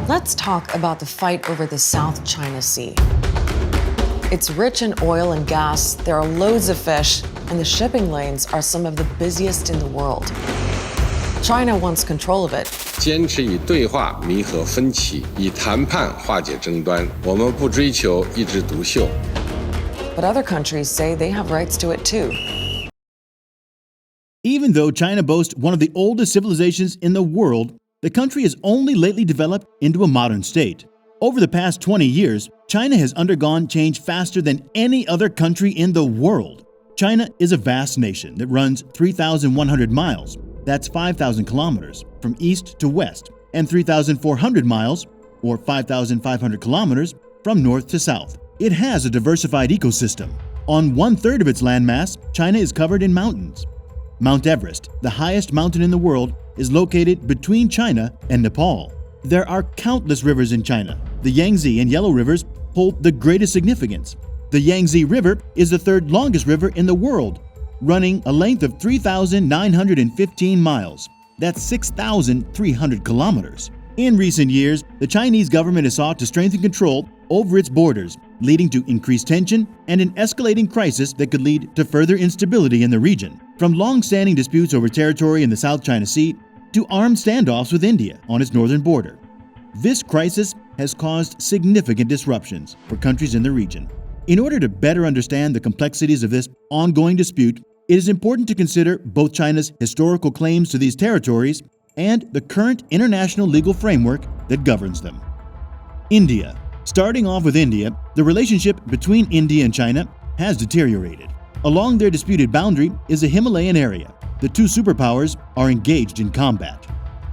Let's talk about the fight over the South China Sea. It's rich in oil and gas, there are loads of fish, and the shipping lanes are some of the busiest in the world. China wants control of it. 坚持以对话弥合分歧，以谈判化解争端。我们不追求一枝独秀。But other countries say they have rights to it too. Even though China boasts one of the oldest civilizations in the world, the country has only lately developed into a modern state. Over the past 20 years, China has undergone change faster than any other country in the world. China is a vast nation that runs 3,100 miles, that's 5,000 kilometers, from east to west, and 3,400 miles, or 5,500 kilometers, from north to south. It has a diversified ecosystem. On 1/3 of its landmass, China is covered in mountains. Mount Everest, the highest mountain in the world, is located between China and Nepal. There are countless rivers in China. The Yangtze and Yellow rivers hold the greatest significance. The Yangtze River is the third longest river in the world, running a length of 3,915 miles. That's 6,300 kilometers. In recent years, the Chinese government has sought to strengthen control over its borders, leading to increased tension and an escalating crisis that could lead to further instability in the region. From long-standing disputes over territory in the South China Sea to armed standoffs with India on its northern border. This crisis has caused significant disruptions for countries in the region. In order to better understand the complexities of this ongoing dispute, it is important to consider both China's historical claims to these territories and the current international legal framework that governs them. India. Starting off with India, the relationship between India and China has deteriorated. Along their disputed boundary is a Himalayan area. The two superpowers are engaged in combat.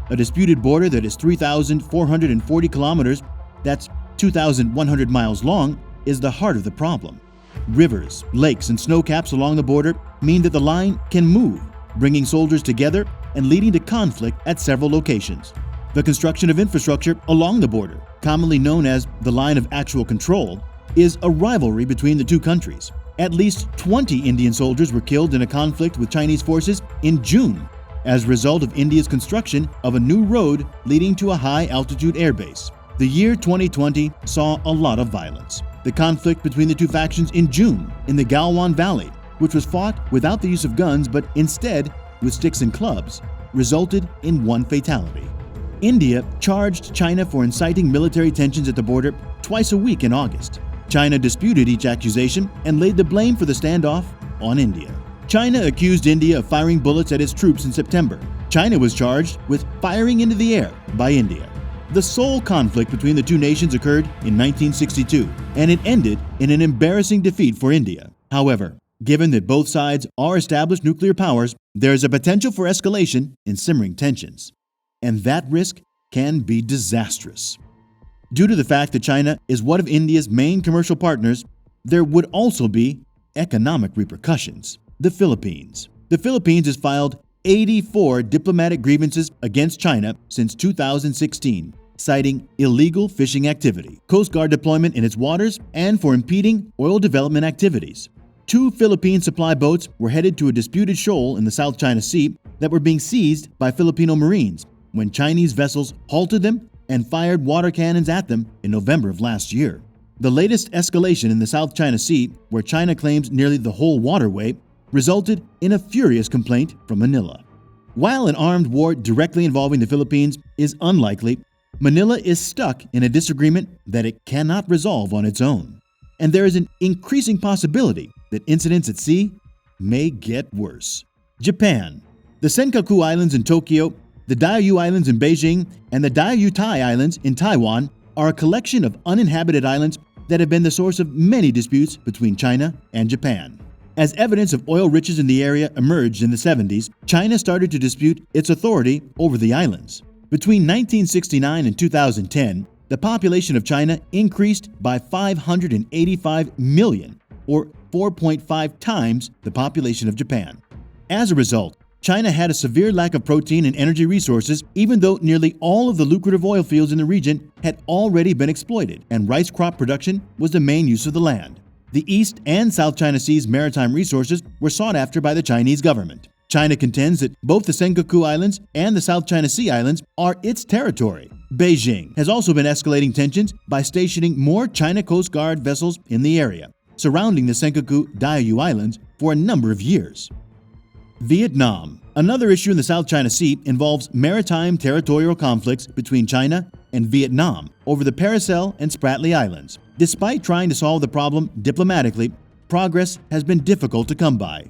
A disputed border that is 3,440 kilometers, that's 2,100 miles long, is the heart of the problem. Rivers, lakes, and snowcaps along the border mean that the line can move, bringing soldiers together and leading to conflict at several locations. The construction of infrastructure along the border, commonly known as the line of actual control, is a rivalry between the two countries. At least 20 Indian soldiers were killed in a conflict with Chinese forces in June as a result of India's construction of a new road leading to a high-altitude airbase. The year 2020 saw a lot of violence. The conflict between the two factions in June in the Galwan Valley, which was fought without the use of guns but instead with sticks and clubs, resulted in one fatality. India charged China for inciting military tensions at the border twice a week in August. China disputed each accusation and laid the blame for the standoff on India. China accused India of firing bullets at its troops in September. China was charged with firing into the air by India. The sole conflict between the two nations occurred in 1962, and it ended in an embarrassing defeat for India. However, given that both sides are established nuclear powers, there is a potential for escalation in simmering tensions. And that risk can be disastrous. Due to the fact that China is one of India's main commercial partners, there would also be economic repercussions. The Philippines. The Philippines has filed 84 diplomatic grievances against China since 2016, citing illegal fishing activity, Coast Guard deployment in its waters, and for impeding oil development activities. 2 Philippine supply boats were headed to a disputed shoal in the South China Sea that were being seized by Filipino Marines when Chinese vessels halted them and fired water cannons at them in November of last year. The latest escalation in the South China Sea, where China claims nearly the whole waterway, resulted in a furious complaint from Manila. While an armed war directly involving the Philippines is unlikely, Manila is stuck in a disagreement that it cannot resolve on its own. And there is an increasing possibility that incidents at sea may get worse. Japan. The Senkaku Islands in Tokyo, the Diaoyu Islands in Beijing, and the Diaoyu-Tai Islands in Taiwan are a collection of uninhabited islands that have been the source of many disputes between China and Japan. As evidence of oil riches in the area emerged in the 70s, China started to dispute its authority over the islands. Between 1969 and 2010, the population of China increased by 585 million, or 4.5 times the population of Japan. As a result, China had a severe lack of protein and energy resources, even though nearly all of the lucrative oil fields in the region had already been exploited, and rice crop production was the main use of the land. The East and South China Sea's maritime resources were sought after by the Chinese government. China contends that both the Senkaku Islands and the South China Sea Islands are its territory. Beijing has also been escalating tensions by stationing more China Coast Guard vessels in the area, surrounding the Senkaku Diaoyu Islands for a number of years. Vietnam. Another issue in the South China Sea involves maritime territorial conflicts between China and Vietnam over the Paracel and Spratly Islands. Despite trying to solve the problem diplomatically, progress has been difficult to come by.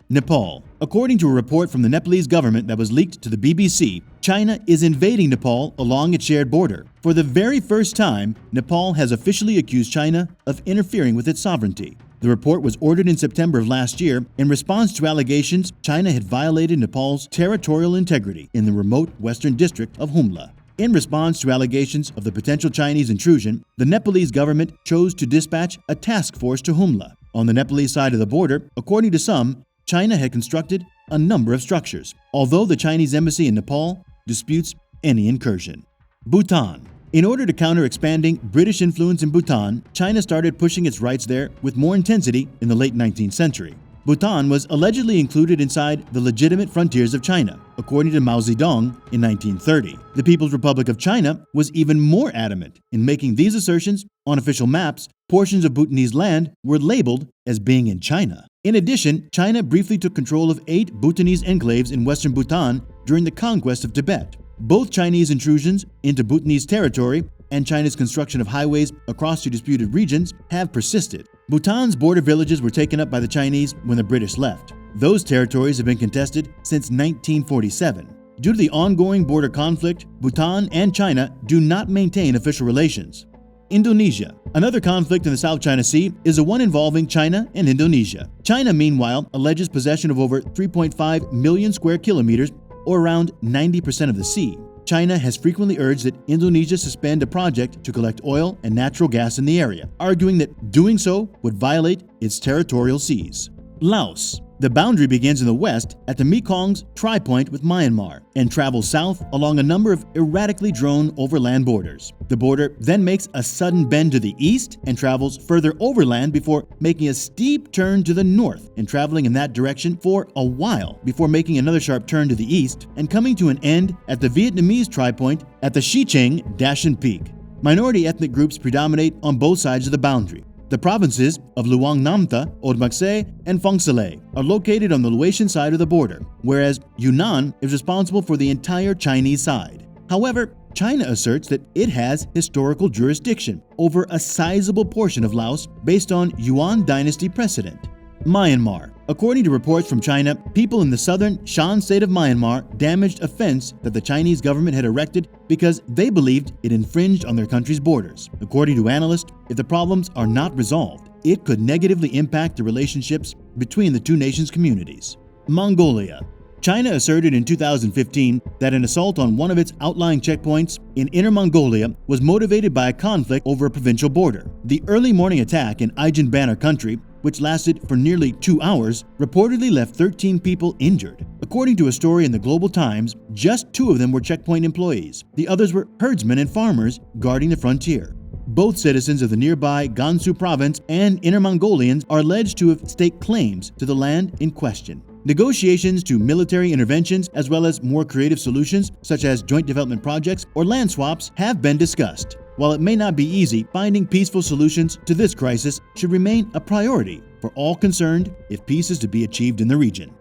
Nepal. According to a report from the Nepalese government that was leaked to the BBC, China is invading Nepal along its shared border. For the very first time, Nepal has officially accused China of interfering with its sovereignty. The report was ordered in September of last year in response to allegations China had violated Nepal's territorial integrity in the remote western district of Humla. In response to allegations of the potential Chinese intrusion, the Nepalese government chose to dispatch a task force to Humla. On the Nepalese side of the border, according to some, China had constructed a number of structures, although the Chinese embassy in Nepal disputes any incursion. Bhutan. In order to counter expanding British influence in Bhutan, China started pushing its rights there with more intensity in the late 19th century. Bhutan was allegedly included inside the legitimate frontiers of China, according to Mao Zedong in 1930. The People's Republic of China was even more adamant in making these assertions. On official maps, portions of Bhutanese land were labeled as being in China. In addition, China briefly took control of 8 Bhutanese enclaves in western Bhutan during the conquest of Tibet. Both Chinese intrusions into Bhutanese territory and China's construction of highways across the disputed regions have persisted. Bhutan's border villages were taken up by the Chinese when the British left. Those territories have been contested since 1947. Due to the ongoing border conflict, Bhutan and China do not maintain official relations. Indonesia. Another conflict in the South China Sea is the one involving China and Indonesia. China, meanwhile, alleges possession of over 3.5 million square kilometers, or around 90% of the sea. China has frequently urged that Indonesia suspend a project to collect oil and natural gas in the area, arguing that doing so would violate its territorial seas. Laos. The boundary begins in the west at the Mekong's tri-point with Myanmar and travels south along a number of erratically drawn overland borders. The border then makes a sudden bend to the east and travels further overland before making a steep turn to the north and traveling in that direction for a while before making another sharp turn to the east and coming to an end at the Vietnamese tri-point at the Shicheng Dashan Peak. Minority ethnic groups predominate on both sides of the boundary. The provinces of Luang Namta, Odmakse, and Phongsalei are located on the Laotian side of the border, whereas Yunnan is responsible for the entire Chinese side. However, China asserts that it has historical jurisdiction over a sizable portion of Laos based on Yuan dynasty precedent. Myanmar. According to reports from China, people in the southern Shan state of Myanmar damaged a fence that the Chinese government had erected because they believed it infringed on their country's borders. According to analysts, if the problems are not resolved, it could negatively impact the relationships between the two nations' communities. Mongolia. China asserted in 2015 that an assault on one of its outlying checkpoints in Inner Mongolia was motivated by a conflict over a provincial border. The early morning attack in Ijen Banner country, which lasted for nearly 2 hours, reportedly left 13 people injured. According to a story in the Global Times, just 2 of them were checkpoint employees. The others were herdsmen and farmers guarding the frontier. Both citizens of the nearby Gansu province and Inner Mongolians are alleged to have staked claims to the land in question. Negotiations to military interventions, as well as more creative solutions such as joint development projects or land swaps, have been discussed. While it may not be easy, finding peaceful solutions to this crisis should remain a priority for all concerned if peace is to be achieved in the region.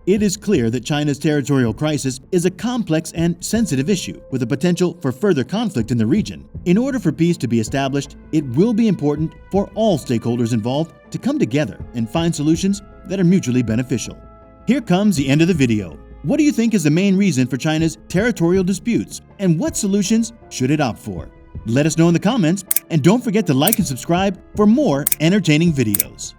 It is clear that China's territorial crisis is a complex and sensitive issue with the potential for further conflict in the region. In order for peace to be established, it will be important for all stakeholders involved to come together and find solutions that are mutually beneficial. Here comes the end of the video. What do you think is the main reason for China's territorial disputes, and what solutions should it opt for? Let us know in the comments, and don't forget to like and subscribe for more entertaining videos.